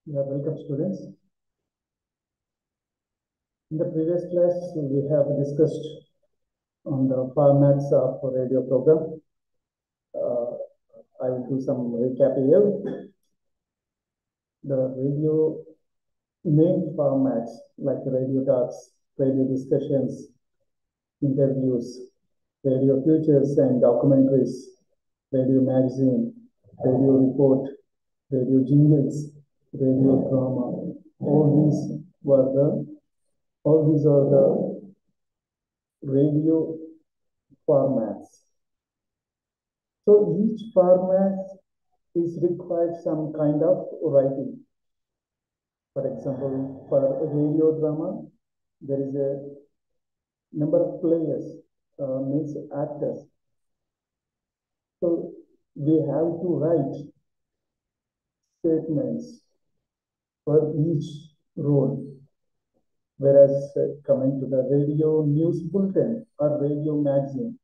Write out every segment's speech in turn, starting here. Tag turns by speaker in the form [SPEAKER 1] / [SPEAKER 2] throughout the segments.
[SPEAKER 1] Yeah, welcome students. In the previous class, we have discussed on the formats of radio program. I will do some recap here. The radio main formats like radio talks, radio discussions, interviews, radio features and documentaries, radio magazine, radio report, radio jingles, radio drama. All these are the radio formats. So each format is required some kind of writing. For example, for radio drama, there is a number of players, means actors. So we have to write statements for each role. Whereas coming to the radio news bulletin or radio magazine,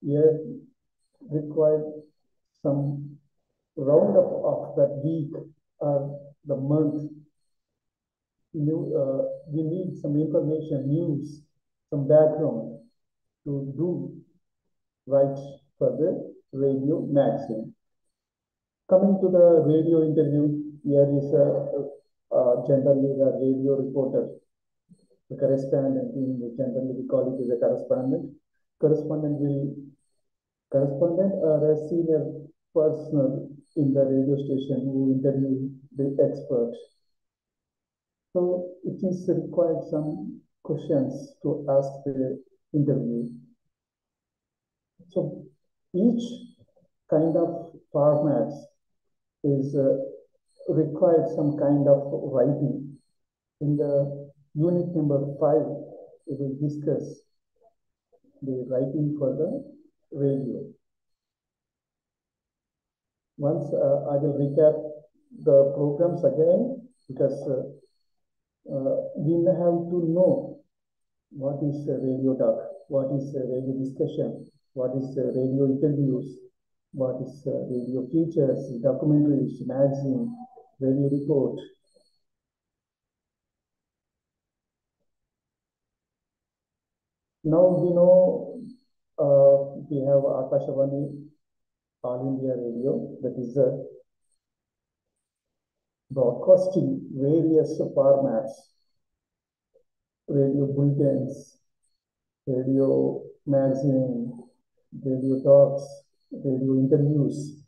[SPEAKER 1] here required some roundup of that week or the month. We need some information, news, some background to do right for the radio magazine. Coming to the radio interview, here is generally the radio reporter, the correspondent. Generally we call it as a correspondent. Correspondent or a senior person in the radio station who interview the experts. So it is required some questions to ask the interview. So each kind of formats is required some kind of writing. In the unit number 5, we will discuss the writing for the radio. Once I will recap the programs again, because we have to know what is radio talk, what is radio discussion, what is radio interviews, what is radio features, documentaries, magazine, radio report. Now we know we have Akashavani All India Radio, that is broadcasting various formats, radio bulletins, radio magazine, radio talks, radio interviews.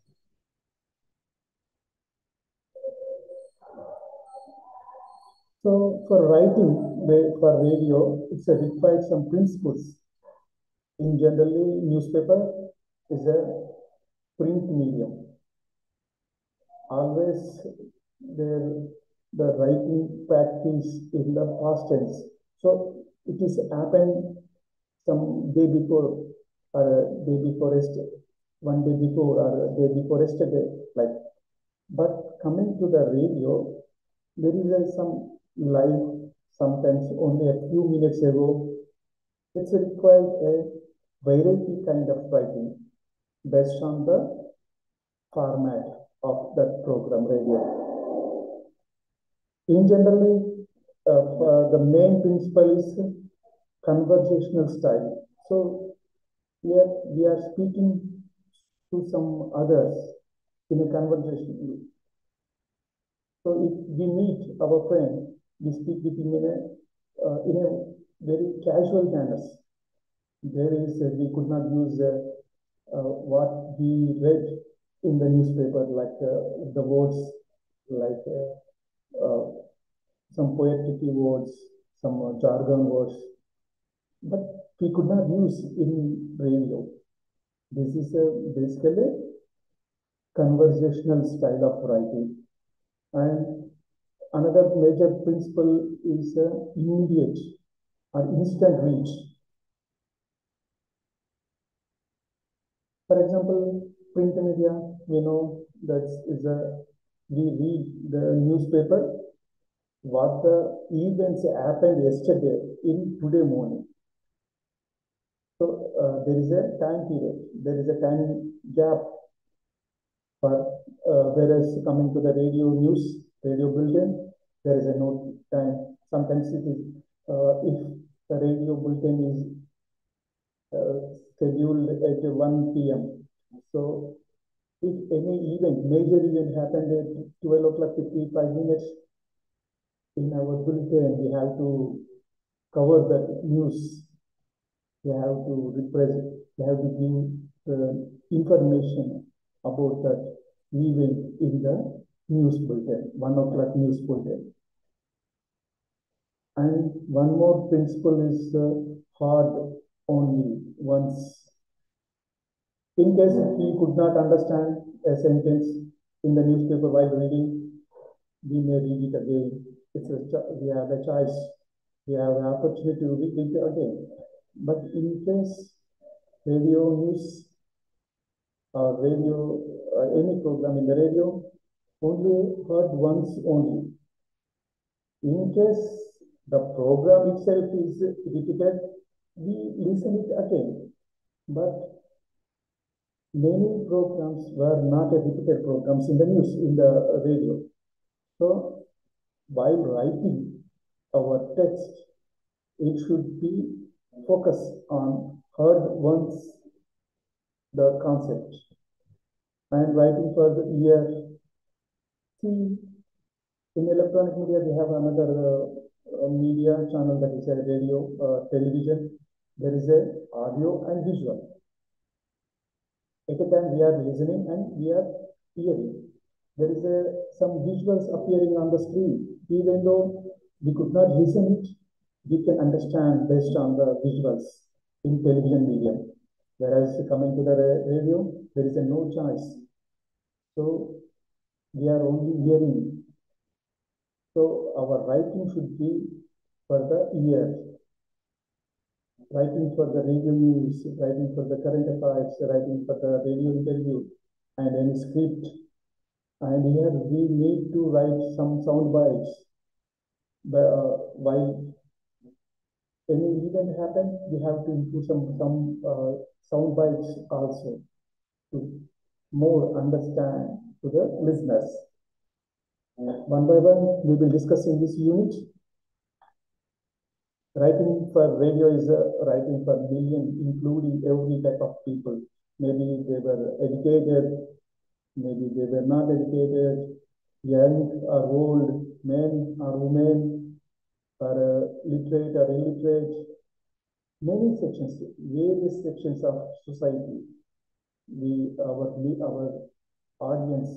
[SPEAKER 1] So for writing for radio, it's required some principles. In generally, newspaper is a print medium. Always the writing practice in the past tense. So it is happened some day before or a day before yesterday, one day before or a day before yesterday, like. But coming to the radio, there is some live, sometimes only a few minutes ago. It's required a variety kind of writing based on the format of that program radio. In generally, the main principle is conversational style. So here we are speaking to some others in a conversation. So if we meet our friend, we speak with him in a very casual manner. We could not use what we read in the newspaper, like the words, like some poetic words, some jargon words, but we could not use in radio. This is basically conversational style of writing. And another major principle is immediate or instant reach. For example, print media, we know that we read the newspaper, what the events happened yesterday in today morning. So there is a time period, there is a time gap. Whereas coming to the radio news, radio bulletin, there is a note time. Sometimes it is, if the radio bulletin is scheduled at 1 p.m. So if any event, major event happened at 12 o'clock 55 minutes, in our bulletin, we have to cover the news. We have to represent, we have to give the information about that event in the news bulletin, 1 o'clock news bulletin. And one more principle is hard only once. In case he could not understand a sentence in the newspaper while reading, we may read it again. We have a choice. We have the opportunity to read it again. But in case radio news or radio, any program in the radio, only heard once only. In case the program itself is repeated, we listen it again. But many programs were not repeated programs in the news, in the radio. So while writing our text, it should be focused on heard once the concept. And writing for the ear. See, in electronic media, we have another media channel, that is a radio, television. There is a audio and visual. At a time we are listening and we are hearing. There is some visuals appearing on the screen. Even though we could not listen it, we can understand based on the visuals in television medium. Whereas coming to the radio, there is no choice. So we are only hearing. So our writing should be for the ear. Writing for the radio news, writing for the current affairs, writing for the radio interview, and any script. And here we need to write some sound bites. While any event happens, we have to include some sound bites also to more understand to the listeners. One by one, we will discuss in this unit. Writing for radio is writing for millions, including every type of people. Maybe they were educated, maybe they were not educated, young or old, men or women, or literate or illiterate. Many sections, various sections of society. Our audience,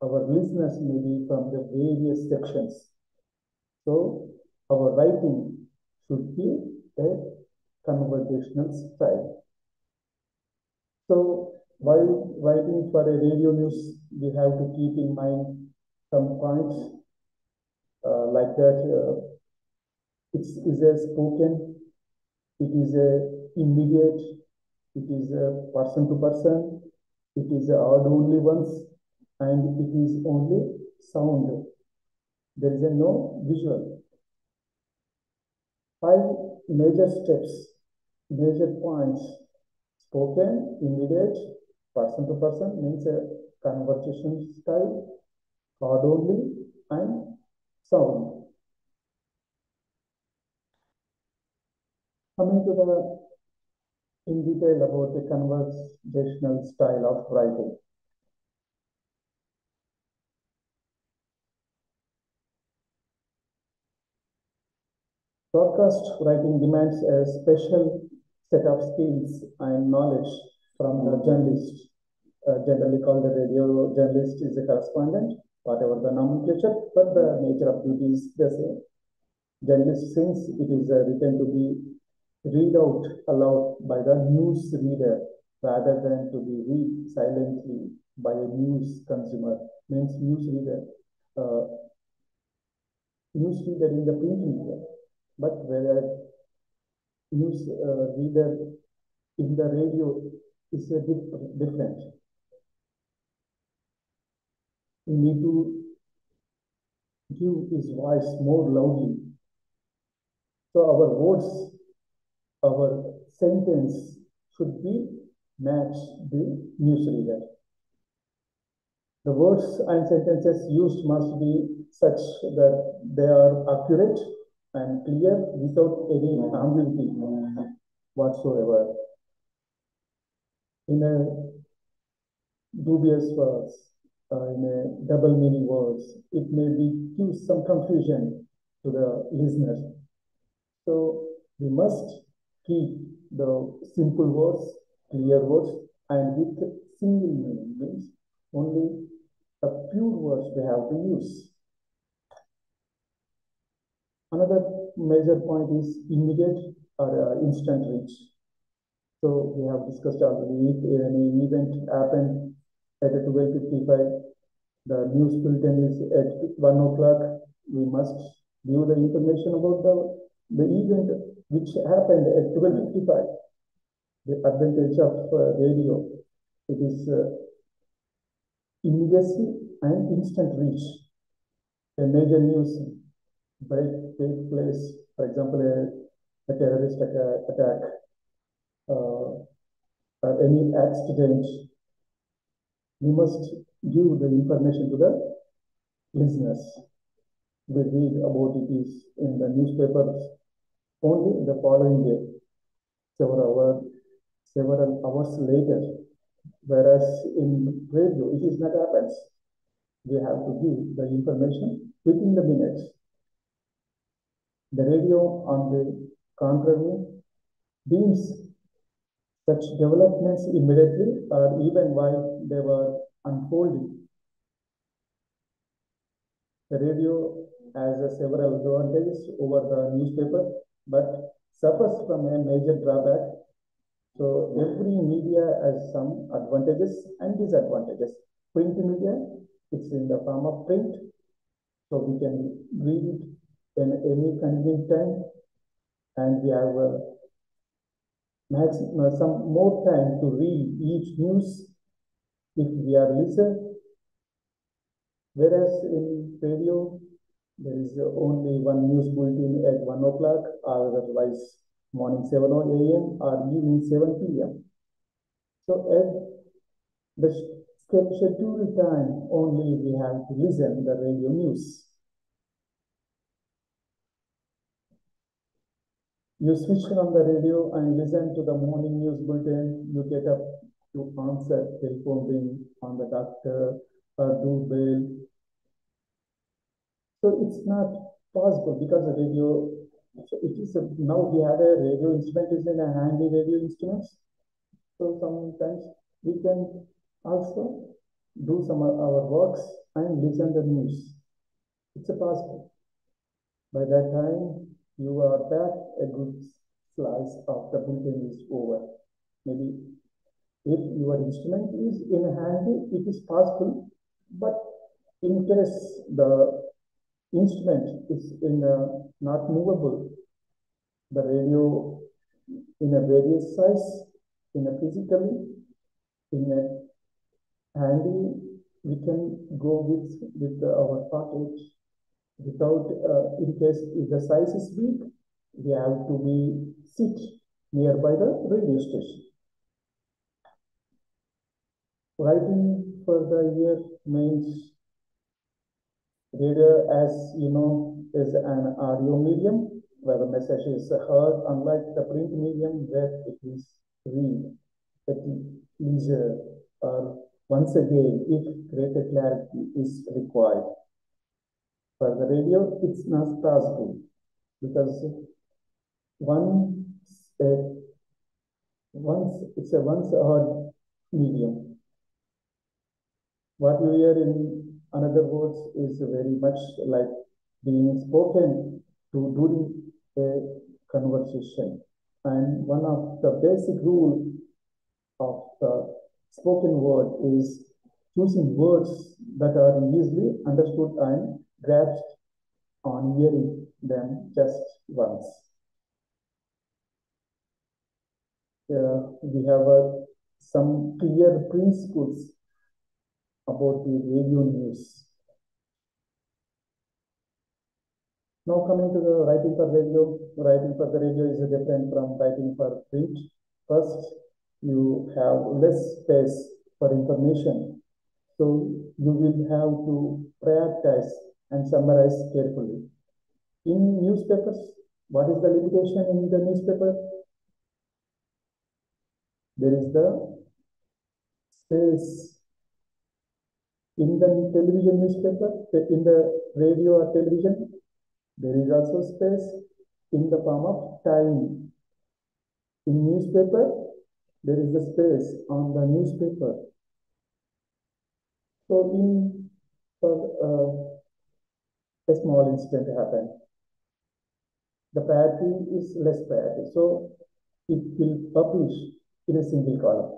[SPEAKER 1] our listeners may be from the various sections. So our writing should be a conversational style. So while writing for a radio news, we have to keep in mind some points like that. It is a spoken, it is a immediate, it is a person to person, it is a odd only once, and it is only sound. There is no visual. 5 major steps, major points: spoken, immediate, person to person, means a conversation style, odd only, and sound. Coming to the in detail about the conversational style of writing. Broadcast writing demands a special set of skills and knowledge from the journalist. Generally called the radio journalist is a correspondent, whatever the nomenclature, but the nature of duty is the same. Journalist, since it is written to be read out aloud by the news reader rather than to be read silently by a news consumer, means news reader in the print media, but whereas news reader in the radio is a bit different. We need to give his voice more loudly. So our words, our sentence should be match the news reader. The words and sentences used must be such that they are accurate and clear without any ambiguity whatsoever. In a dubious words, in a double meaning words, it may be give some confusion to the listener. So we must keep the simple words, clear words, and with single meaning means only the pure words we have to use. Another major point is immediate or instant reach. So we have discussed already, if any event happened at 12:55, the news bulletin is at 1 o'clock, we must give the information about the event which happened at 12:55. The advantage of radio, it is immediacy and instant reach. A major news might take place, for example, a terrorist attack, or any accident. We must give the information to the listeners. We read about it is in the newspapers only the following day, several hours later. Whereas in radio, it is not happens. We have to give the information within the minutes. The radio, on the contrary, deems such developments immediately or even while they were unfolding. The radio has several advantages over the newspaper, but suffers from a major drawback. So every media has some advantages and disadvantages. Print media, it's in the form of print, so we can read it in any convenient time, and we have some more time to read each news if we are listening. Whereas in radio, there is only one news bulletin at 1 o'clock, or otherwise morning 7 a.m. or evening 7 p.m. So at the scheduled time only we have to listen the radio news. You switch on the radio and listen to the morning news bulletin. You get up to answer telephone ring on the doctor or doorbell. So it's not possible because the radio, it is now we have a radio instrument is in a handy radio instruments. So sometimes we can also do some of our works and listen the news. It's possible. By that time, you are back, a good slice of the bulletin is over. Maybe if your instrument is in handy, it is possible, but in case the instrument is in not movable, the radio in a various size, in a physically, in a handy, we can go with our pocket without, in case if the size is big, we have to be sit nearby the radio station. Writing for the year means radio, as you know, is an audio medium where the message is heard, unlike the print medium where it is read at leisure or once again if greater clarity is required. For the radio, it's not possible because it's a once heard medium. What you hear in another words is very much like being spoken to during a conversation. And one of the basic rule of the spoken word is choosing words that are easily understood and grasped on hearing them just once. We have some clear principles about the radio news. Now coming to the writing for radio. Writing for the radio is different from writing for print. First, you have less space for information. So you will have to prioritize and summarize carefully. In newspapers, what is the limitation in the newspaper? There is the space in the television newspaper, in the radio or television. There is also space in the form of time. In newspaper, there is the space on the newspaper. So in a small incident happened, the priority is less priority. So it will publish in a single column.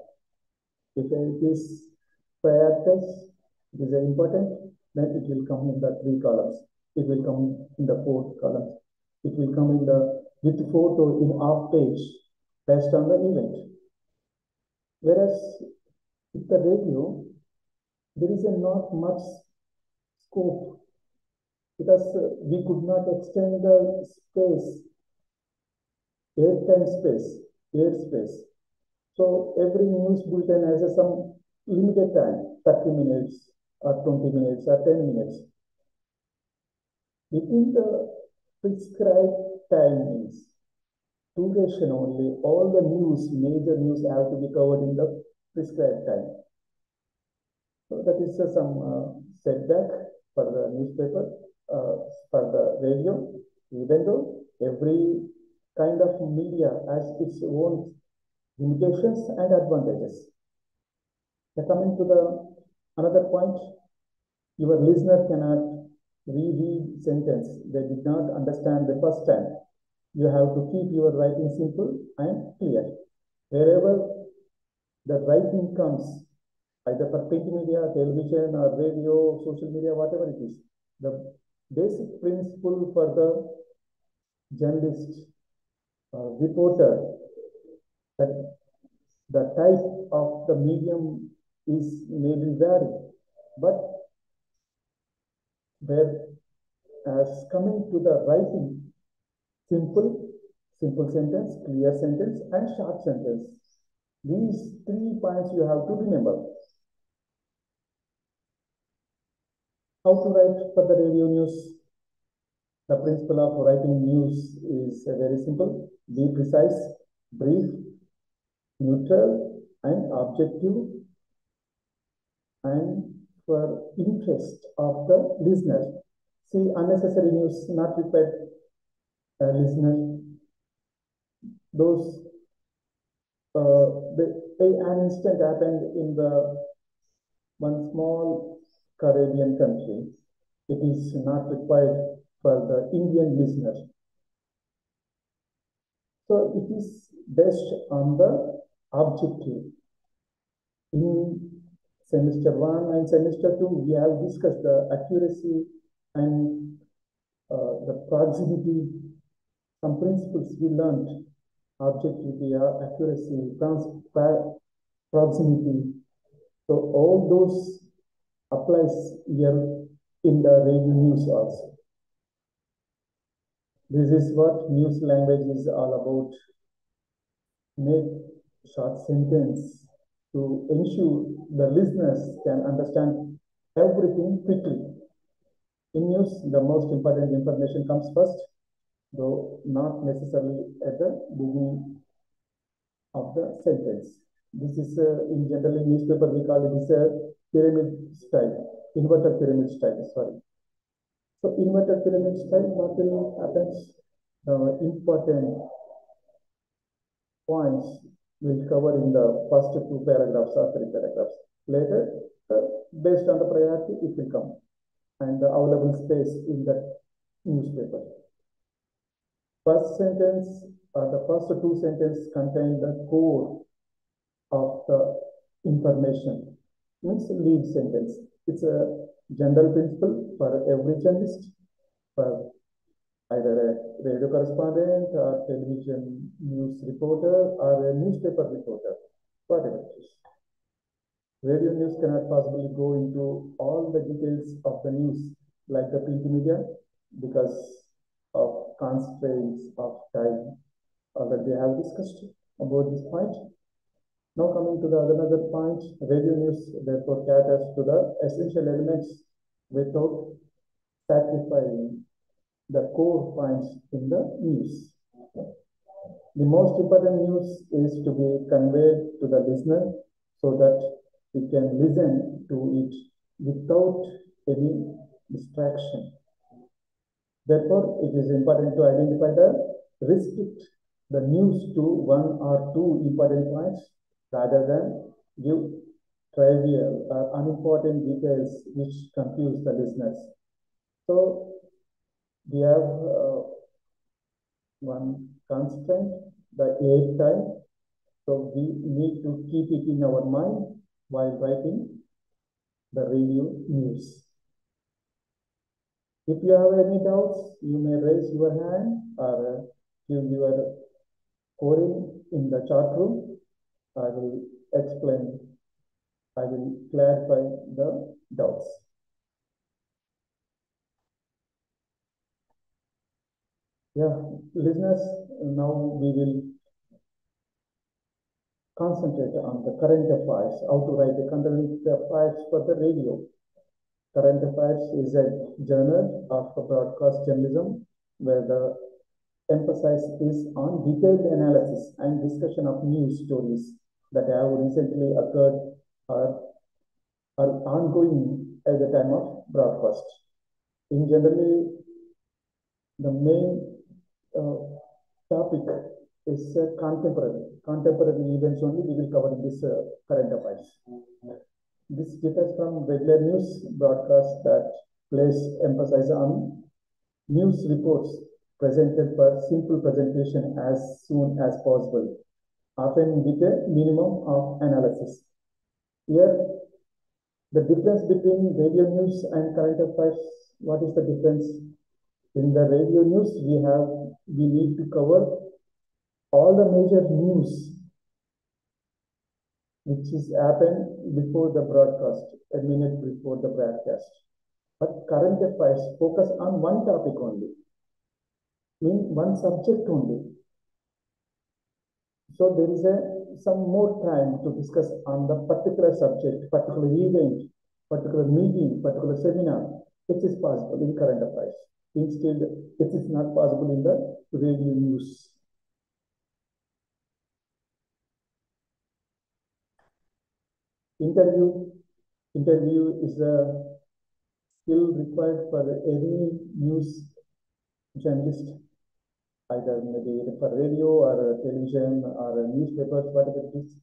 [SPEAKER 1] If it is prioritized, it is important, then it will come in the 3 columns. It will come in the 4 columns. It will come in the with photo in half page based on the event. Whereas with the radio, there is not much scope because we could not extend the space, airtime space, airspace. So every news bulletin has some limited time, 30 minutes or 20 minutes or 10 minutes. Within the prescribed timings, duration only, all the news, major news have to be covered in the prescribed time. So that is some setback for the newspaper, for the radio, even though every kind of media has its own limitations and advantages. Now coming to the another point, your listener cannot reread sentence they did not understand the first time. You have to keep your writing simple and clear. Wherever the writing comes, either for print media, television, or radio, social media, whatever it is, the basic principle for the journalist, reporter, that the type of the medium is maybe vary, but whereas coming to the writing, simple sentence, clear sentence, and short sentence. These 3 points you have to remember. How to write for the radio news? The principle of writing news is very simple. Be precise, brief, neutral, and objective, and for interest of the listener. See, unnecessary news not required listener. Those an incident happened in the one small Caribbean country. It is not required for the Indian listener. So it is based on the objective. In semester 1 and semester 2, we have discussed the accuracy and the proximity, some principles we learned, objectivity, accuracy, proximity. So all those applies here in the radio news also. This is what news language is all about. Make short sentence to ensure the listeners can understand everything quickly. In news, the most important information comes first, though not necessarily at the beginning of the sentence. This is in general newspaper we call it is a pyramid style, inverted pyramid style, sorry. So inverted pyramid style, what will happen? Important points will cover in the first 2 paragraphs or 3 paragraphs. Later, based on the priority, it will come and the available space in the newspaper. First sentence or the first 2 sentences contain the core of the information. Means lead sentence. It's a general principle for every journalist, for either a radio correspondent or television news reporter or a newspaper reporter, whatever it is. Radio news cannot possibly go into all the details of the news like the print media because of constraints of time that we have discussed about this point. Now coming to the another point, radio news therefore caters to the essential elements without sacrificing the core points in the news. The most important news is to be conveyed to the listener so that we can listen to it without any distraction. Therefore, it is important to identify restrict the news to one or two important points rather than give trivial or unimportant details which confuse the listeners. So we have one constraint, the air time. So we need to keep it in our mind while writing the radio news. If you have any doubts, you may raise your hand or give your query in the chat room. I will explain, I will clarify the doubts. Yeah, listeners, now we will concentrate on the current affairs, how to write the current affairs for the radio. Current Affairs is a journal of broadcast journalism where the emphasis is on detailed analysis and discussion of news stories that have recently occurred or are ongoing at the time of broadcast. In generally, the main uh, topic is contemporary events only we will cover in this current affairs. This differs from regular news broadcast that place emphasis on news reports presented for simple presentation as soon as possible, often with a minimum of analysis. Here, the difference between radio news and current affairs, what is the difference? In the radio news, we need to cover all the major news which is happened before the broadcast, a minute before the broadcast. But current affairs focus on one topic only, in one subject only. So there is some more time to discuss on the particular subject, particular event, particular meeting, particular seminar, which is possible in current affairs. Instead, it is not possible in the radio news. Interview is a skill required for any news journalist, either maybe for radio or television or newspapers, whatever it is.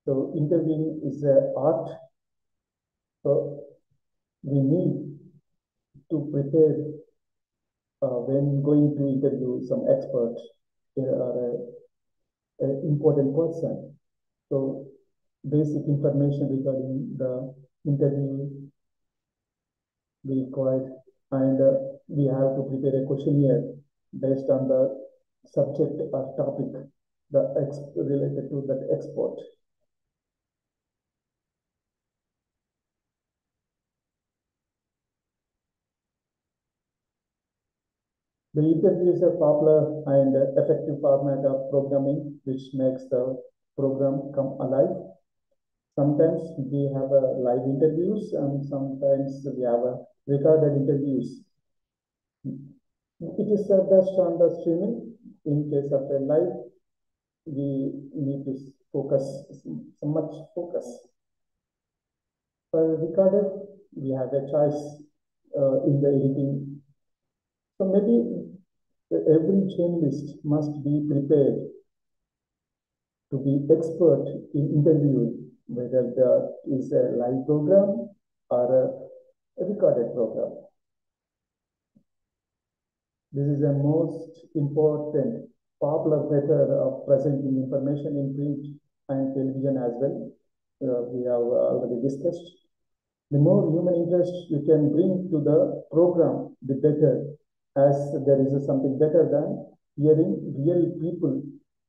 [SPEAKER 1] So interviewing is an art. So we need to prepare when going to interview some expert or an important person. So basic information regarding the interview required, and we have to prepare a questionnaire based on the subject or topic related to that expert. The interview is a popular and effective format of programming which makes the program come alive. Sometimes we have live interviews and sometimes we have recorded interviews. It is best on the streaming. In case of a live, we need to focus, so much focus. For recorded, we have a choice in the editing. So maybe every journalist must be prepared to be expert in interviewing, whether that is a live program or a recorded program. This is the most important popular method of presenting information in print and television as well. We have already discussed. The more human interest you can bring to the program, the better, as there is something better than hearing real people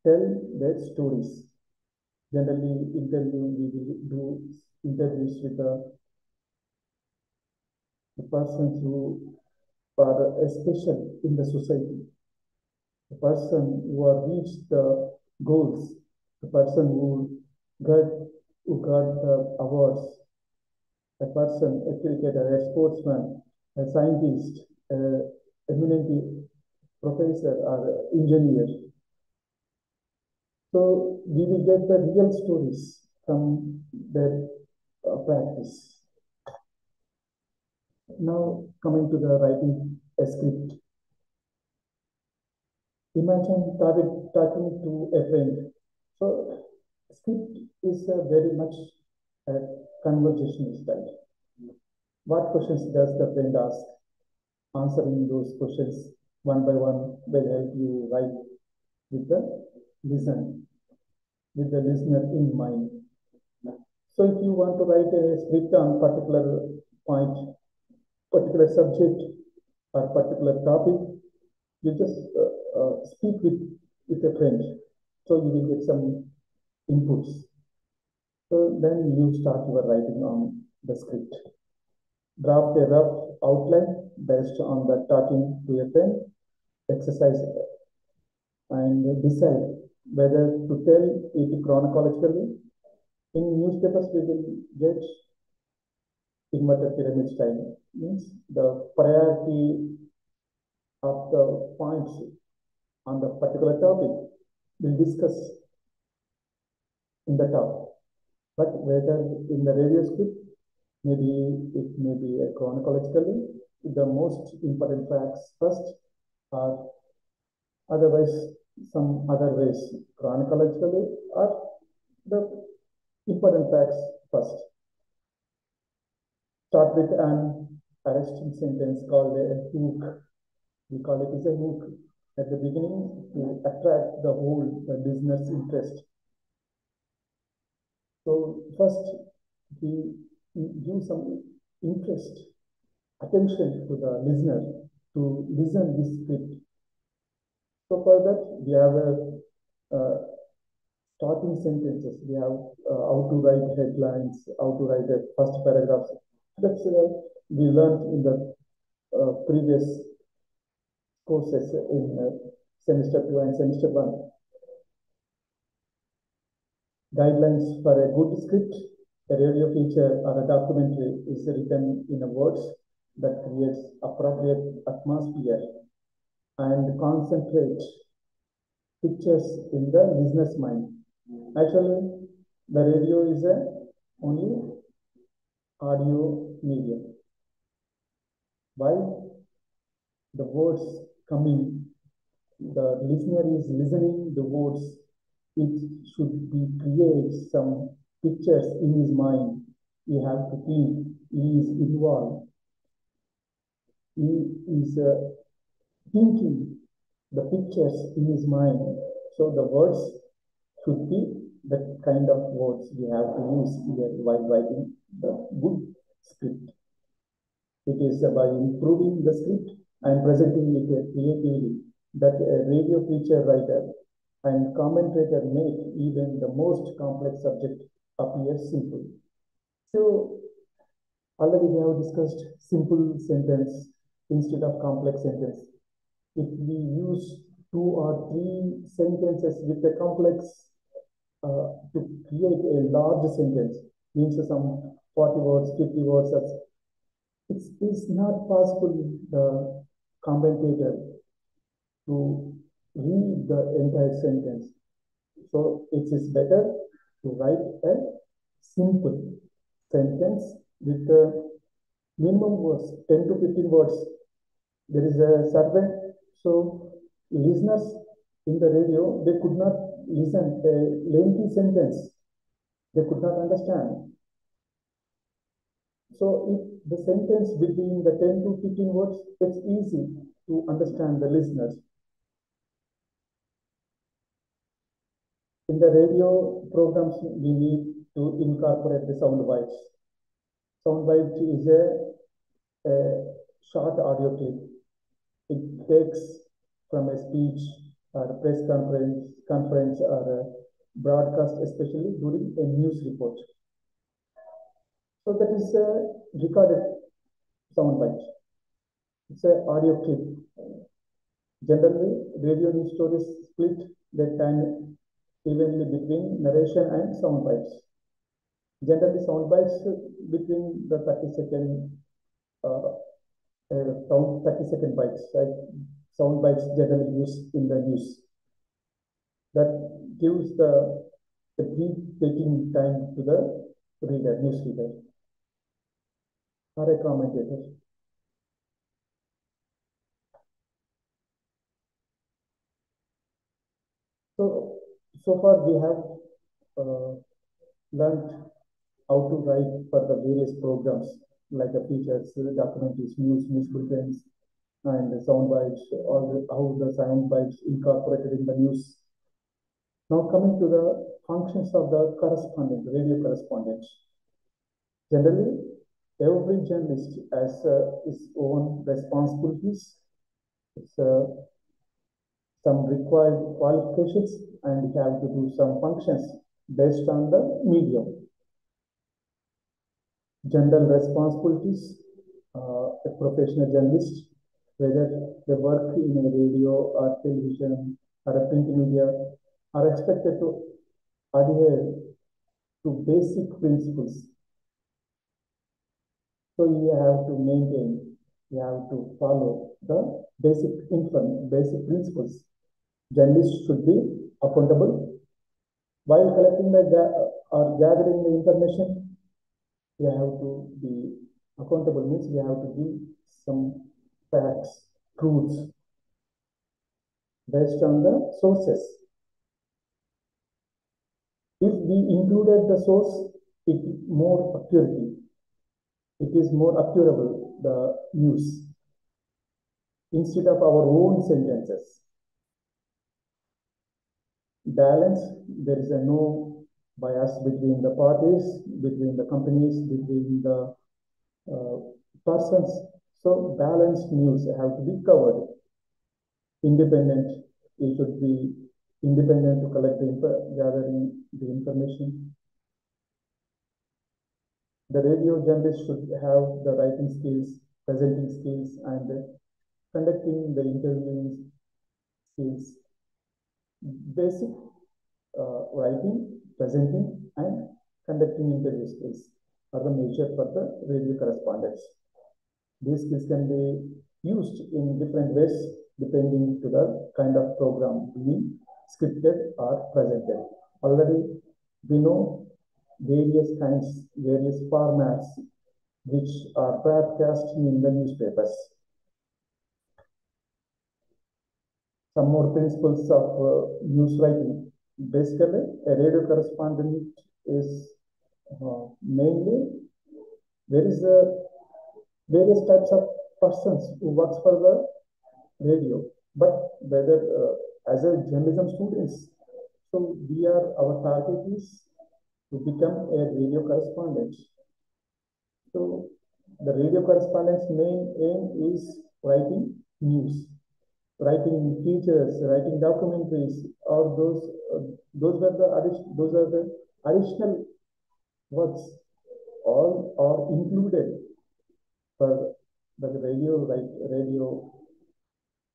[SPEAKER 1] tell their stories. Generally, we will do interviews with the persons who are special in the society, the person who have reached the goals, the person who got, who got the awards, a person, a cricketer, a sportsman, a scientist, a eminent professor or engineer. So we will get the real stories from their practice. Now coming to the writing a script. Imagine talking to a friend. So script is very much a conversational style. What questions does the friend ask? Answering those questions one by one will help you write with the listen, with the listener in mind. So if you want to write a script on particular point, particular subject, or particular topic, you just speak with a friend. So you will get some inputs. So then you start your writing on the script. Draft a rough outline based on the talking to a friend, exercise and decide whether to tell it chronologically. In newspapers, we will get inverted pyramid style, means the priority of the points on the particular topic we'll discuss in the top. But whether in the radio script, maybe it may be chronologically, the most important facts first, or otherwise some other ways, chronologically, or the important facts first. Start with an arresting sentence called a hook. We call it as a hook at the beginning to attract the whole listener's interest. So first, we give some interest, attention to the listener to listen this script. So for that, we have starting sentences. We have how to write headlines, how to write a first paragraph. That's we learned in the previous courses in semester 2 and semester 1. Guidelines for a good script, a radio feature or a documentary is written in words that creates appropriate atmosphere and concentrate pictures in the listener's mind. Actually, the radio is a only audio medium. Why? The words coming, the listener is listening the words, it should be create some pictures in his mind. He have to think, he is involved, he is thinking the pictures in his mind. So the words should be the kind of words we have to use here while writing the good script. It is by improving the script and presenting it creatively that a radio feature writer and commentator make even the most complex subject appear simple. So already we have discussed simple sentence instead of complex sentence. If we use 2 or 3 sentences with a complex to create a large sentence, means some 40 words, 50 words, it's not possible the commentator to read the entire sentence. So it is better to write a simple sentence with the minimum words, 10 to 15 words. There is a survey. So listeners in the radio, they could not listen a lengthy sentence. They could not understand. So if the sentence between the 10 to 15 words, it's easy to understand the listeners. In the radio programs, we need to incorporate the sound bites. Sound bite is a short audio clip. It takes from a speech or a press conference or a broadcast, especially during a news report. So that is a recorded sound bite. It's an audio clip. Generally, radio news stories split their time evenly between narration and sound bites. Generally, sound bites between the 30-second uh, 30-second bites, right? Sound bites generally used in the news. That gives the breathtaking time to the reader, news reader, or a commentator. So, so far we have learned how to write for the various programs like the features, documentaries, news bulletins, and the sound bites, how the sound bites incorporated in the news. Now coming to the functions of the correspondent, radio correspondent. Generally, every journalist has his own responsibilities, it's, some required qualifications, and have to do some functions based on the medium. General responsibilities, a professional journalist, whether they work in a radio or television or a print media, are expected to adhere to basic principles. So you have to maintain, you have to follow the basic principles. Journalists should be accountable while collecting or gathering the information. You have to be accountable means you have to give some facts, truths based on the sources. If we included the source, it more accurate. It is more accurable, the news, instead of our own sentences. Balance, there is a no bias between the parties, between the companies, between the persons. So balanced news have to be covered. Independent, it should be independent to collect gathering the information. The radio journalist should have the writing skills, presenting skills, and conducting the interviews skills. Basic writing, presenting, and conducting interview skills are the measure for the radio correspondence. These skills can be used in different ways depending to the kind of program being scripted or presented. Already we know various kinds, various formats which are broadcast in the newspapers. Some more principles of news writing. Basically, a radio correspondent is mainly there is various types of persons who works for the radio, but whether as a journalism students, so our target is to become a radio correspondent. So the radio correspondent's main aim is writing news, writing features, writing documentaries, or those are the additional works, all are included for the radio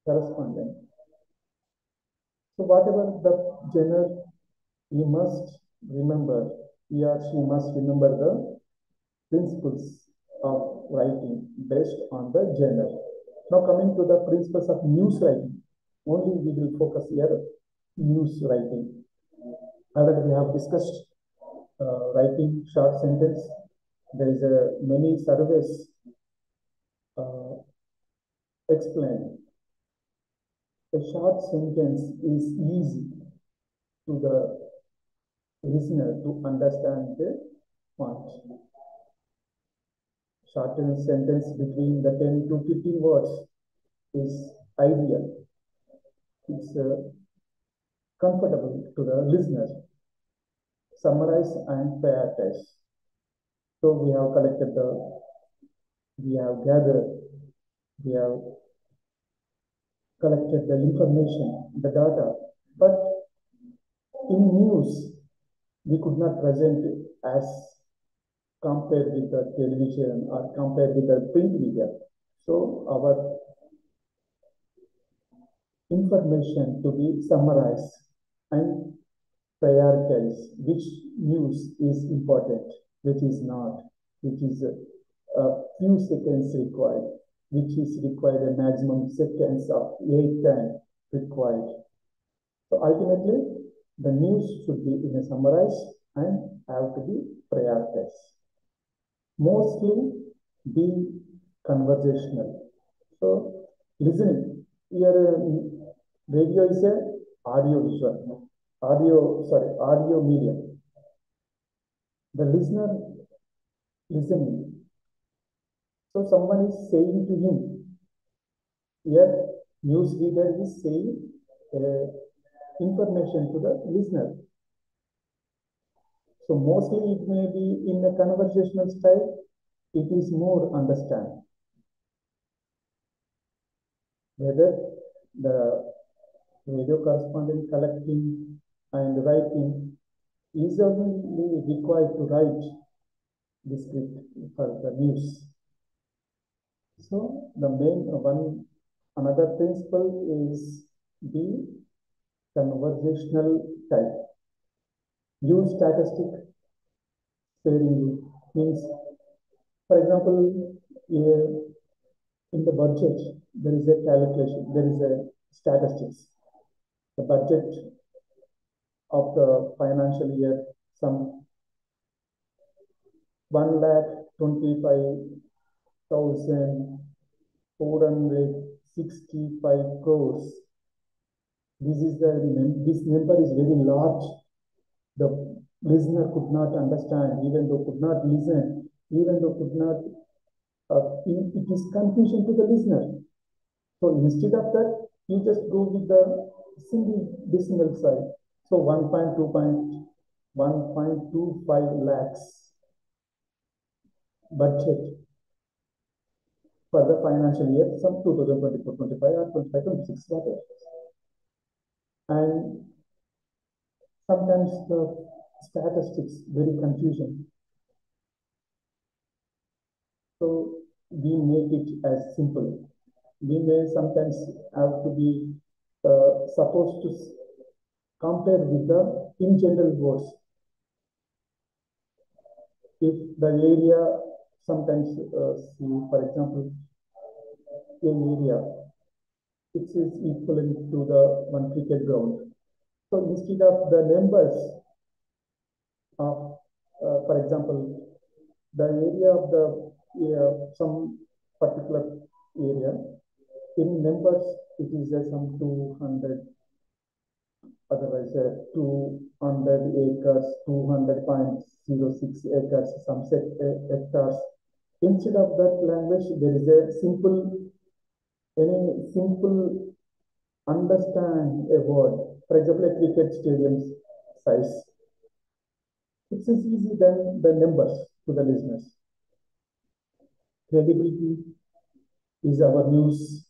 [SPEAKER 1] correspondent. So whatever the genre, he must remember, he or she must remember the principles of writing based on the genre. Now coming to the principles of news writing, only we will focus here news writing. Already we have discussed writing short sentence. There is many surveys explain. A short sentence is easy to the listener to understand the point. Shortened sentence between the 10 to 15 words is ideal. It's comfortable to the listener. Summarize and prioritize. So we have gathered, we have collected the information, the data, but in news, we could not present it as compared with the television or compared with the print media. So our information to be summarized and prioritize which news is important, which is not, which is a few seconds required, which is required a maximum seconds of 8 time required. So ultimately, the news should be in a summarized and have to be prioritized. Mostly be conversational. So listening here, radio is a audio visual, audio medium. The listener listening. So someone is saying to him, here news reader is saying information to the listener. So mostly it may be in a conversational style, it is more understand. Whether the radio correspondent collecting and writing is only required to write the script for the news. So the main another principle is the conversational type. Use statistic sparingly. Means, for example, in the budget, there is a calculation, there is a statistics. The budget of the financial year, some 1,25,465 crores. This number is very large. The listener could not understand, even though could not listen, even though could not, it is confusion to the listener. So instead of that, you just go with the single decimal side. So 1.25 lakhs budget for the financial year, some 2024-25 or 25-26, whatever. And sometimes the statistics very confusing. So we make it as simple. We may sometimes have to be supposed to compare with the in general words. If the area sometimes see, for example, an area, it is equivalent to the one cricket ground. So instead of the numbers of, for example, the area of the some particular area, in numbers it is some 200, otherwise 200 acres, 200.06 acres, some set hectares. Instead of that language, there is a simple, any simple understand a word. For example, a cricket stadium's size. It's as easy than the numbers to the listeners. Credibility is our news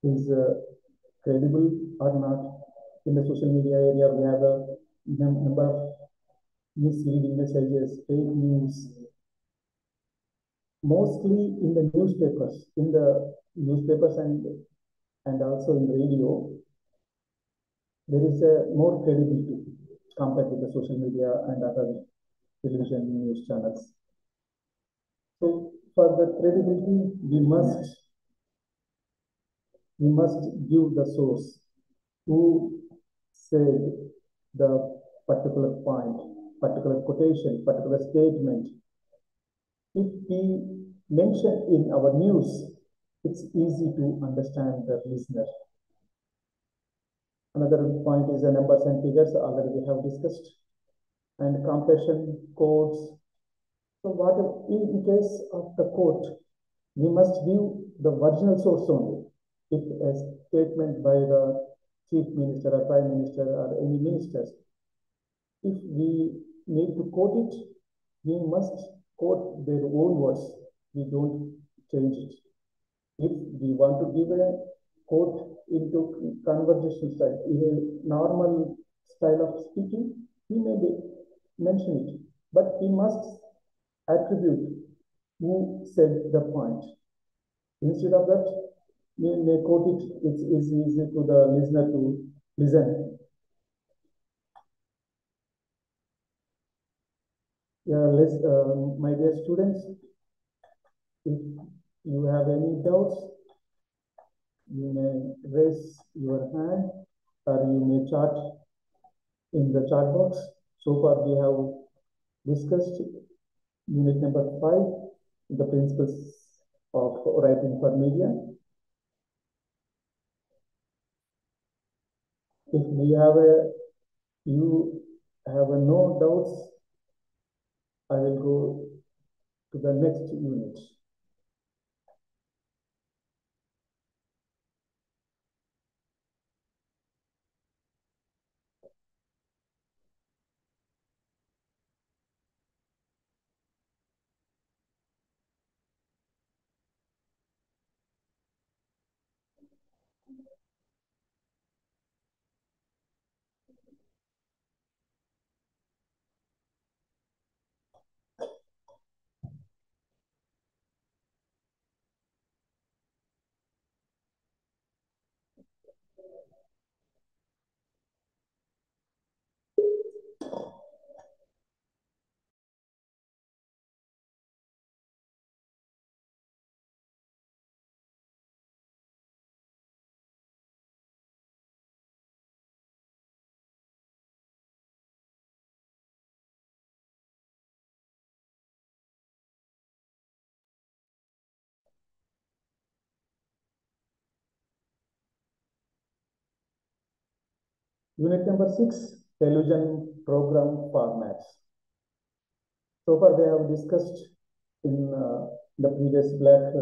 [SPEAKER 1] is credible or not. In the social media area, we have a number of misleading messages, fake news. Mostly in the newspapers, and also in radio, there is a more credibility compared with the social media and other television news channels. So for the credibility, we must give the source who said the particular point, particular quotation, particular statement. If we mention in our news, it's easy to understand the listener. Another point is the numbers and figures, already we have discussed, and compression codes. So what in case of the quote, we must give the original source only. If a statement by the chief minister or prime minister or any ministers, if we need to quote it, we must quote their own words. We don't change it. If we want to give a quote into conversation style, in a normal style of speaking, we may mention it, but we must attribute who said the point. Instead of that, we may quote it, it's easy to the listener to listen. Yeah, my dear students, if you have any doubts, you may raise your hand or you may chat in the chat box. So far, we have discussed unit number 5, the principles of writing for media. If you have no doubts, I will go to the next unit. Unit number 6, television program formats. So far, we have discussed in the previous black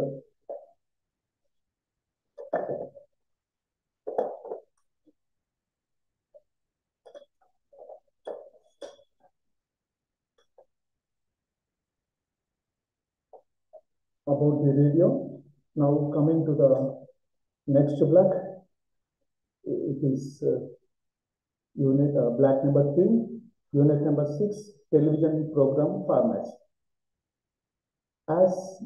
[SPEAKER 1] about the radio. Now coming to the next block, it is unit black number 3, unit number 6, television program formats. As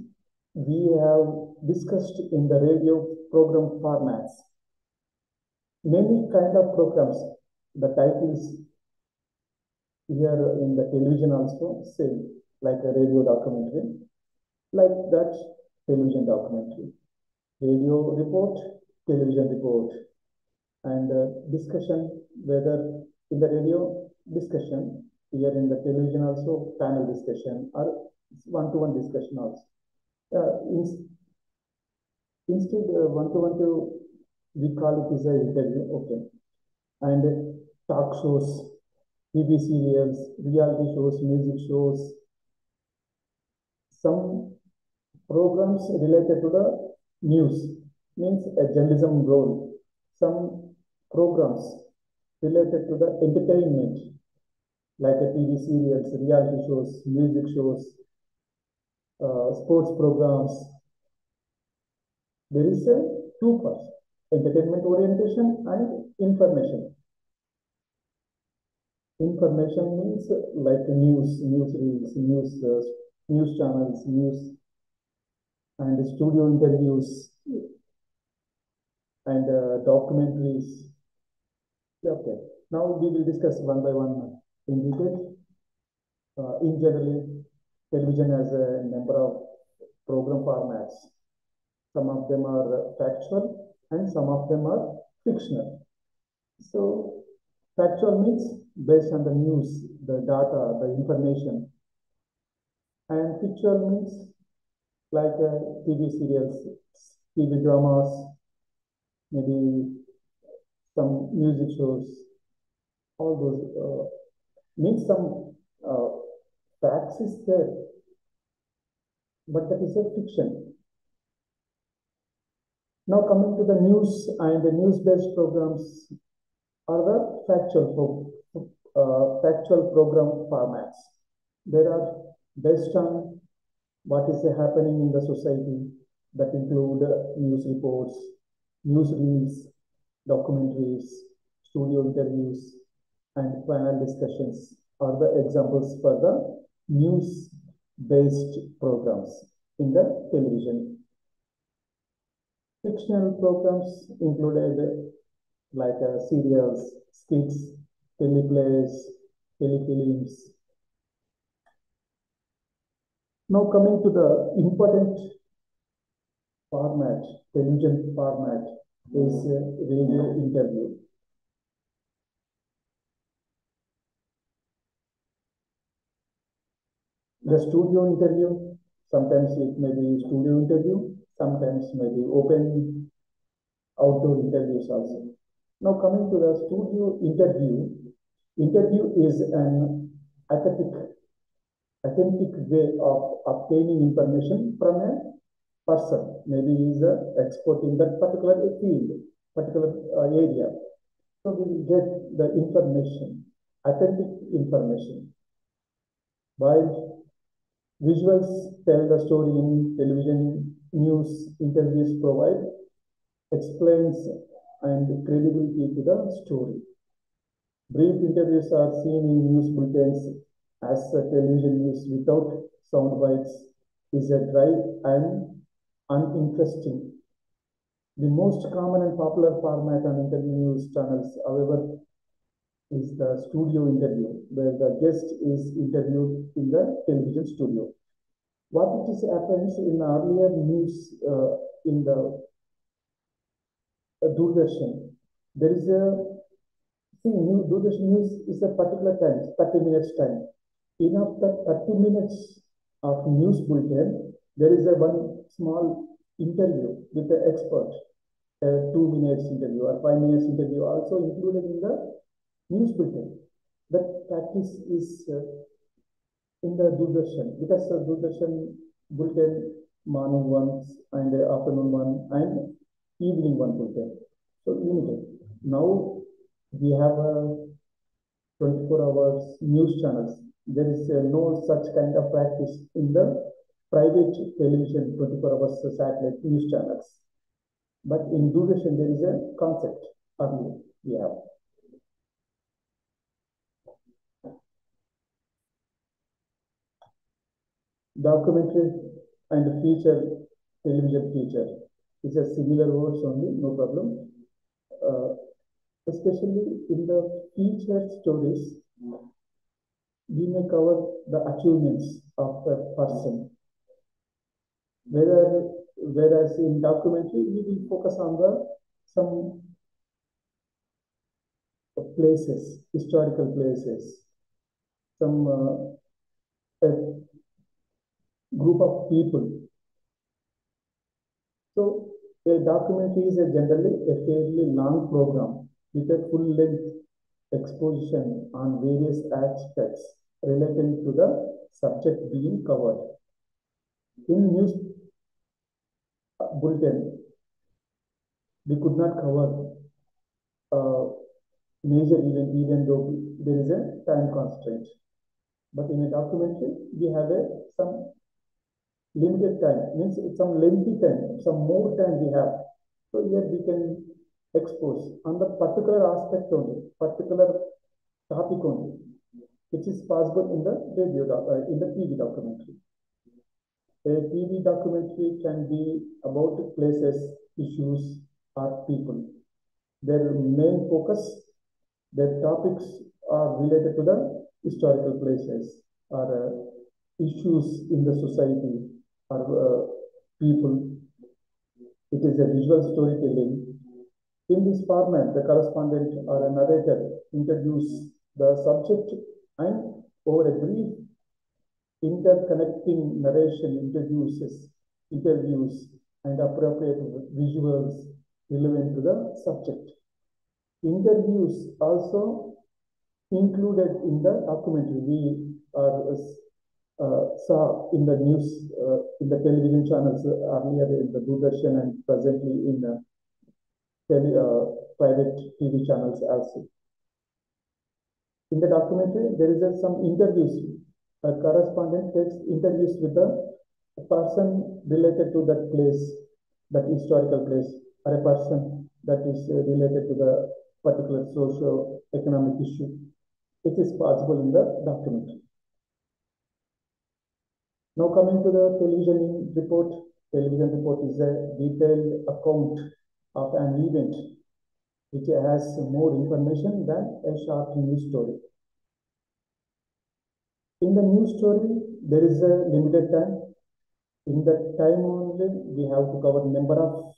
[SPEAKER 1] we have discussed in the radio program formats, many kind of programs, the titles here in the television also same, like a radio documentary, like that television documentary, radio report, television report, and discussion, whether in the radio discussion, here in the television also panel discussion or one-to-one discussion also. Instead, one-to-one we call it as an interview, okay. And talk shows, TV serials, reality shows, music shows, some programs related to the news, means a journalism role, some programs related to the entertainment, like a TV serials, reality shows, music shows, sports programs. There is a two parts, entertainment orientation and information. Information means like news reels, news channels, news and studio interviews and documentaries. Okay. Now we will discuss one by one in detail. In general, television has a number of program formats. Some of them are factual and some of them are fictional. So factual means based on the news, the data, the information. And fictional means like TV serials, TV dramas, maybe some music shows, all those means some facts is there, but that is a fiction. Now coming to the news and the news-based programs are the factual program formats. There are based on what is happening in the society that include news reports, news reels, documentaries, studio interviews, and panel discussions are the examples for the news-based programs in the television. Fictional programs included like serials, skits, teleplays, telefilms, Now coming to the important format, television format is radio interview. The studio interview, sometimes it may be studio interview, sometimes may be open outdoor interviews also. Now coming to the studio interview is an authentic way of obtaining information from a person. Maybe he is an expert in that particular field, particular area. So we will get the information, authentic information. While visuals tell the story in television, news, interviews provide explains and credibility to the story. Brief interviews are seen in news bulletins as television news without sound bites is a dry and uninteresting. The most common and popular format on interview news channels, however, is the studio interview, where the guest is interviewed in the television studio. What it is happens in earlier news in the Doordarshan, there is a Doordarshan news is a particular time, 30 minutes time. In after 30 minutes of news bulletin, there is a one small interview with the expert, a 2 minutes interview or 5 minutes interview also included in the news bulletin. That practice is in the Doordarshan because the Doordarshan bulletin morning ones and afternoon one and evening one bulletin. So limited. Now we have a 24 hours news channels. There is no such kind of practice in the private television 24 hours satellite news channels. But in Doordarshan there is a concept earlier we have. Documentary and feature, television feature. It's a similar words only, no problem. Especially in the feature stories, we may cover the achievements of a person. Whereas in documentary, we will focus on some places, historical places, some a group of people. So a documentary is generally a fairly long program with a full-length exposition on various aspects relating to the subject being covered. In news bulletin, we could not cover major event even though there is a time constraint. But in a documentary, we have some limited time, means some lengthy time, some more time we have. So here we can expose on the particular aspect only, particular topic only, which is possible in the in the TV documentary. A TV documentary can be about places, issues, or people. Their main focus, their topics are related to the historical places or issues in the society or people. It is a visual storytelling. In this format, the correspondent or a narrator introduces the subject and over a brief interconnecting narration introduces interviews and appropriate visuals relevant to the subject. Interviews also included in the documentary. We saw in the news, in the television channels earlier in the Doordarshan and presently in the private TV channels also. In the documentary, there is some interviews. A correspondent takes interviews with a person related to that place, that historical place, or a person that is related to the particular socio-economic issue. It is possible in the documentary. Now coming to the television report. Television report is a detailed account of an event which has more information than a short news story. In the news story, there is a limited time. In that time only, we have to cover number of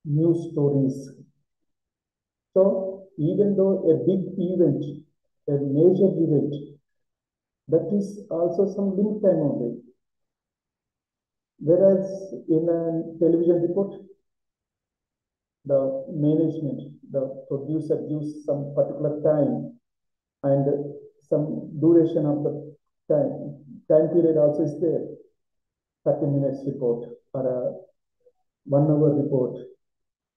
[SPEAKER 1] news stories. So even though a big event, a major event, that is also some limit time only. Whereas in a television report, the management, the producer gives some particular time and some duration of the time. Time period also is there. 30 minutes report or a 1 hour report.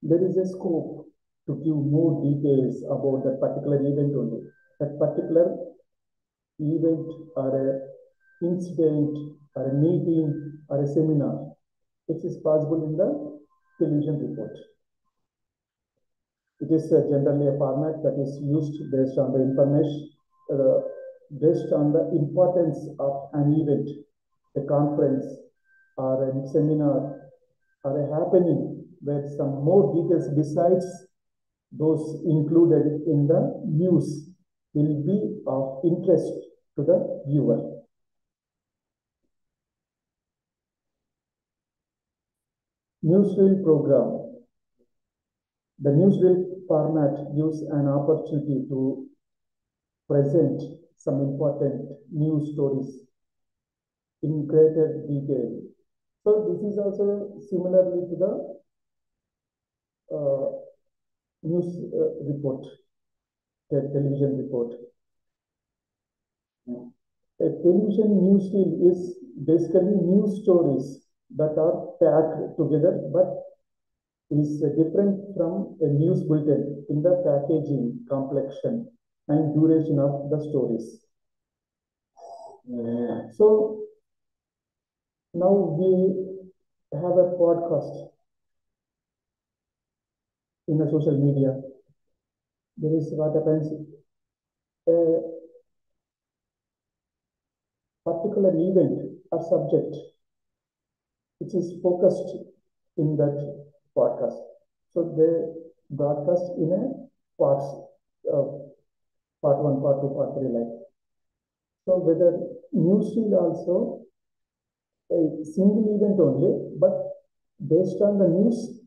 [SPEAKER 1] There is a scope to give more details about that particular event only. That particular event or a incident or a meeting or a seminar, which is possible in the television report. It is generally a format that is used based on the information, based on the importance of an event, a conference, or a seminar, or a happening where some more details besides those included in the news will be of interest to the viewer. Newsreel program. The newsreel format gives an opportunity to present some important news stories in greater detail. So this is also similarly to the news report, the television report. A television newsreel is basically news stories that are packed together, but is different from a news bulletin in the packaging, complexion, and duration of the stories. So now we have a podcast in the social media. There is what happens, a particular event or subject which is focused in that podcast. So they broadcast in a parts, part 1, part 2, part 3 like. So whether newsreel also a single event only, but based on the news,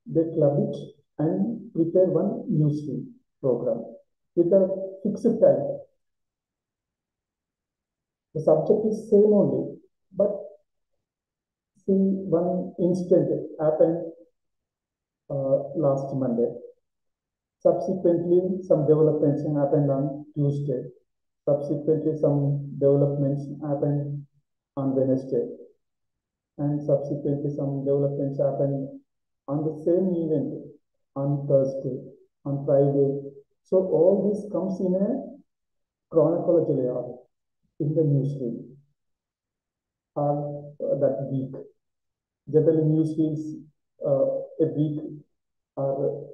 [SPEAKER 1] they club it and prepare one newsreel program with a fixed time. The subject is same only, but see one incident happened last Monday. Subsequently, some developments happened on Tuesday. Subsequently, some developments happened on Wednesday. And subsequently, some developments happened on the same event on Thursday, on Friday. So all this comes in a chronological order in the newsreel or that week. Generally, newsreels a week or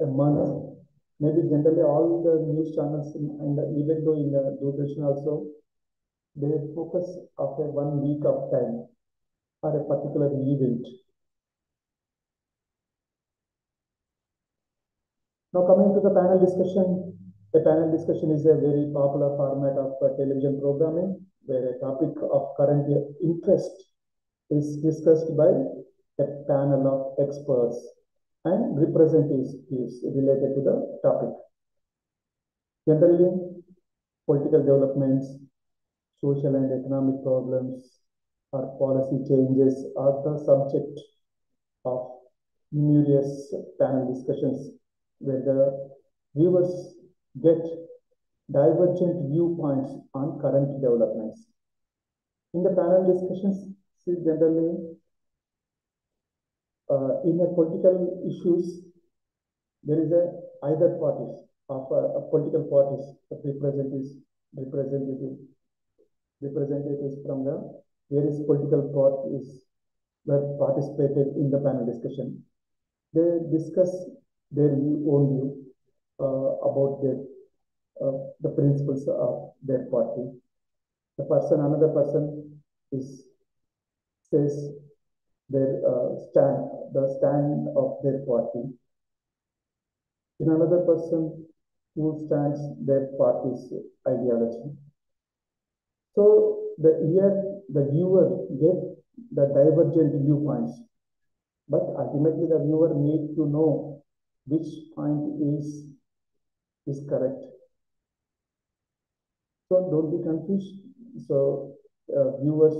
[SPEAKER 1] a month. Maybe generally all the news channels even though in the Doordarshan also, they focus after 1 week of time or a particular event. Now coming to the panel discussion. The panel discussion is a very popular format of television programming where a topic of current interest is discussed by a panel of experts and representatives related to the topic. Generally, political developments, social and economic problems, or policy changes are the subject of numerous panel discussions where the viewers get divergent viewpoints on current developments. In the panel discussions, see generally in a political issues, there is a either parties of political parties, representatives from the various political parties were participated in the panel discussion. They discuss their own view about the principles of their party. Another person says their the stand of their party. In another person who stands their party's ideology. So the viewer get the divergent viewpoints, but ultimately the viewer need to know which point is correct. So don't be confused. So viewers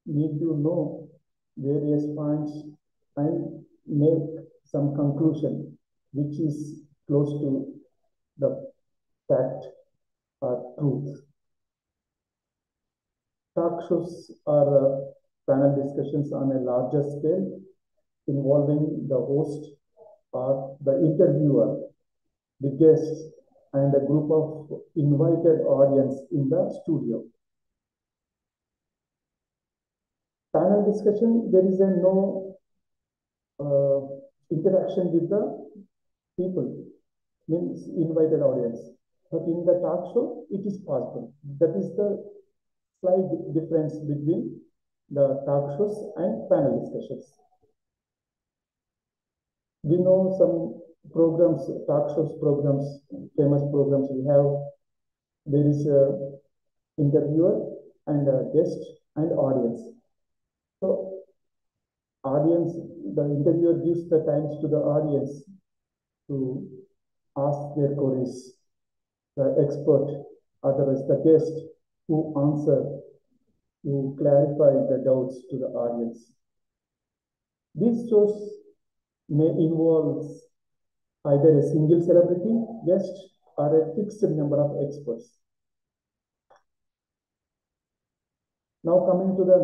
[SPEAKER 1] need to know various points and make some conclusion which is close to the fact or truth. Talk shows are panel discussions on a larger scale involving the host or the interviewer, the guests, and a group of invited audience in the studio. Panel discussion, there is no interaction with the people, means invited audience. But in the talk show, it is possible. That is the slight difference between the talk shows and panel discussions. We know some programs, talk shows programs, famous programs we have. There is a interviewer and a guest and audience. So audience, the interviewer gives the times to the audience to ask their queries. The expert, otherwise the guest who answer, to clarify the doubts to the audience. These shows may involve either a single celebrity guest or a fixed number of experts. Now coming to the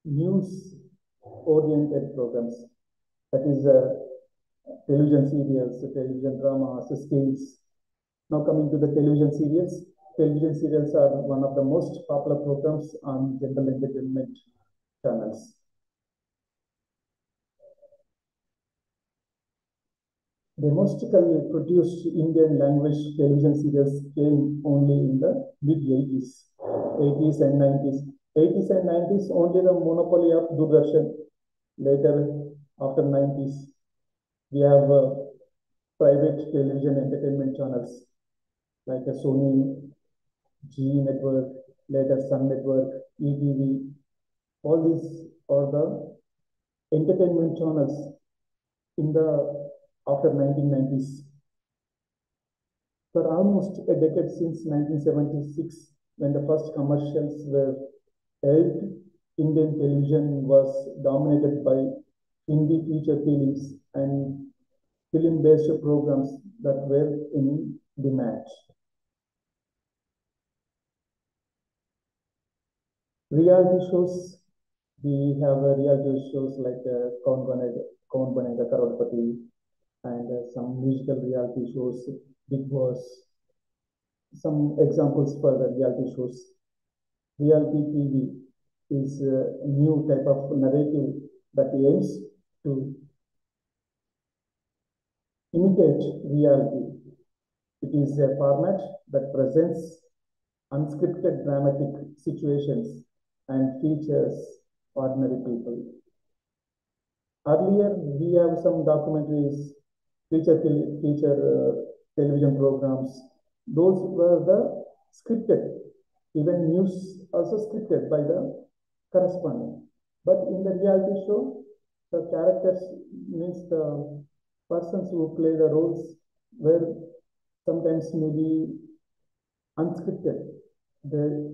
[SPEAKER 1] non-news oriented programs, that is television serials, television dramas, stills. Now coming to the television serials. Television serials are one of the most popular programs on general entertainment channels. Domestically produced Indian language television serials came only in the mid-80s, 80s and 90s. 80s and 90s only the monopoly of Doordarshan. Later, after 90s, we have private television entertainment channels like a Sony, G Network, later Sun Network, ETV. All these are the entertainment channels in the after 1990s. For almost a decade since 1976, when the first commercials were aired, Indian television was dominated by Hindi feature films and film-based programs that were in demand. Reality shows, we have reality shows like Kaun Banega Crorepati, and some musical reality shows, Big Boss. Some examples for the reality shows. Reality TV is a new type of narrative that aims to imitate reality. It is a format that presents unscripted dramatic situations and features ordinary people. Earlier, we have some documentaries, feature television programs. Those were the scripted. Even news also scripted by the correspondent. But in the reality show, the characters means the persons who play the roles were sometimes maybe unscripted. They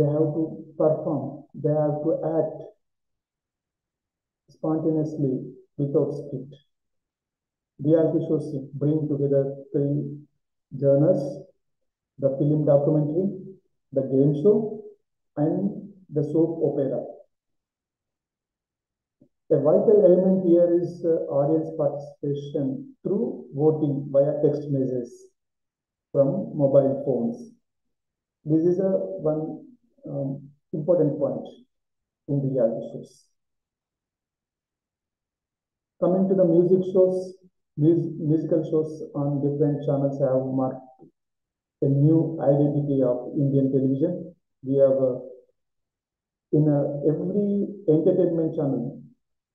[SPEAKER 1] have to perform, they have to act spontaneously without script. Reality shows bring together three genres: the film documentary, the game show, and the soap opera. A vital element here is audience participation through voting via text messages from mobile phones. This is a one important point in the reality shows. Coming to the music shows, musical shows on different channels have marked a new identity of Indian television. We have in every entertainment channel,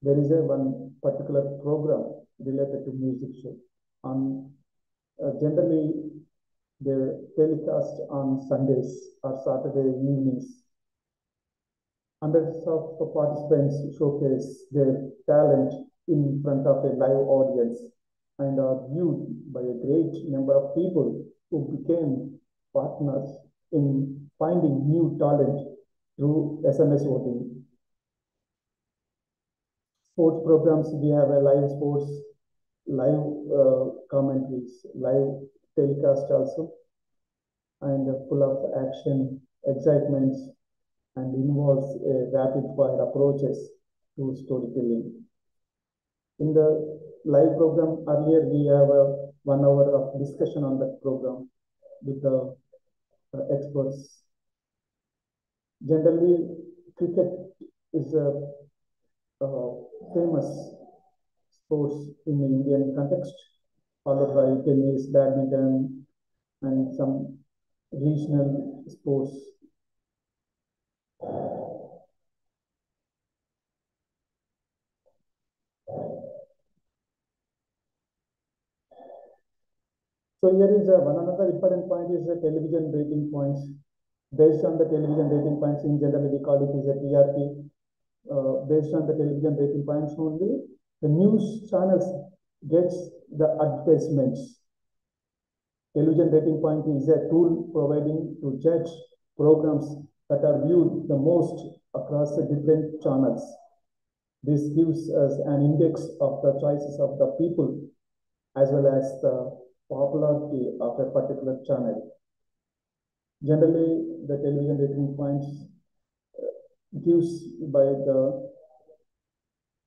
[SPEAKER 1] there is a one particular program related to music show. Generally, They telecast on Sundays or Saturday evenings. Hundreds of participants showcase their talent in front of a live audience and are viewed by a great number of people who became partners in finding new talent through SMS voting. Sports programs, we have a live sports, live commentaries, live telecast also, and full of action, excitement, and involves a rapid fire approaches to storytelling. In the live program earlier, we have a 1 hour of discussion on that program with the experts. Generally, cricket is a famous sports in the Indian context, followed by tennis, badminton, and some regional sports. So here is one another important point is the television rating points. Based on the television rating points, in general we call it is a TRP. Based on the television rating points only, the news channels gets the advertisements. Television rating point is a tool providing to judge programs that are viewed the most across the different channels. This gives us an index of the choices of the people as well as the popularity of a particular channel. Generally, the television rating points gives by the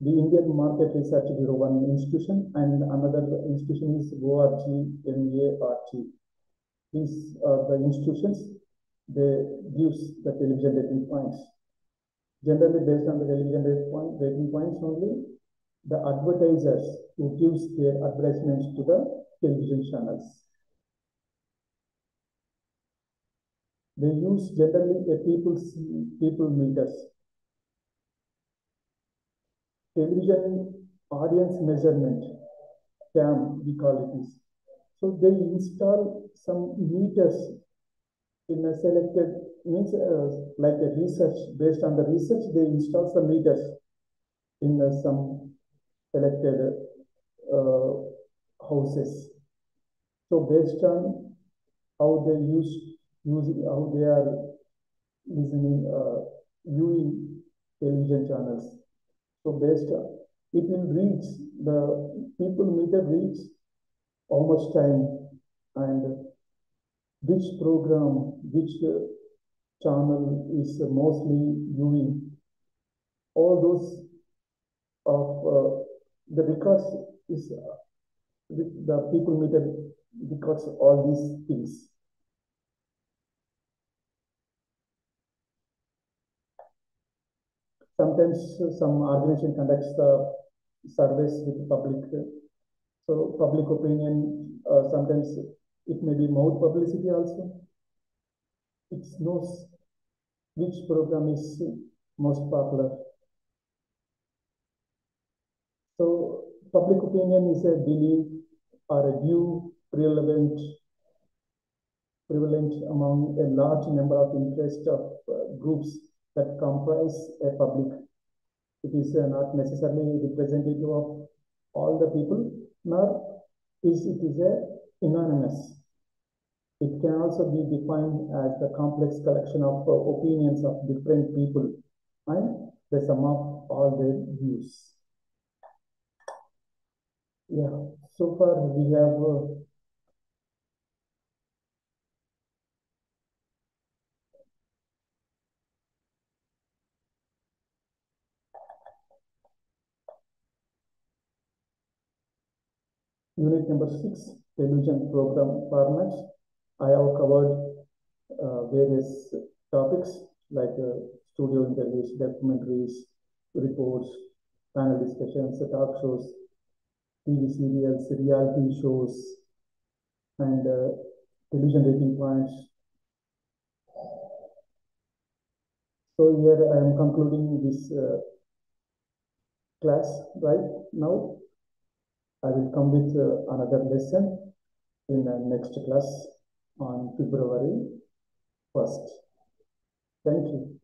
[SPEAKER 1] Indian Market Research Bureau, one institution, and another institution is ORG, These are the institutions, they gives the television rating points. Generally, based on the television rating points only, the advertisers who gives their advertisements to the television channels. They use generally a people meters. Television audience measurement, CAM, we call it is. So they install some meters in a selected, means like a research, based on the research, they install some meters in some selected houses. So based on how they how they are listening, viewing television channels. So based on, it will reach, the people meter reach how much time and which program, which channel is mostly viewing. All those of the records is the people meter records all these things. Sometimes some organization conducts the surveys with public. So public opinion, sometimes it may be mouth publicity also. It knows which program is most popular. So public opinion is a belief or a view prevalent among a large number of interest of groups that comprise a public. It is not necessarily representative of all the people, nor is it is a anonymous. It can also be defined as the complex collection of opinions of different people and the sum of all their views. Yeah, so far we have unit number 6, television program formats. I have covered various topics like studio interviews, documentaries, reports, panel discussions, talk shows, TV serials, reality shows, and television rating points. So here I am concluding this class right now. I will come with another lesson in the next class. on February 1st. Thank you.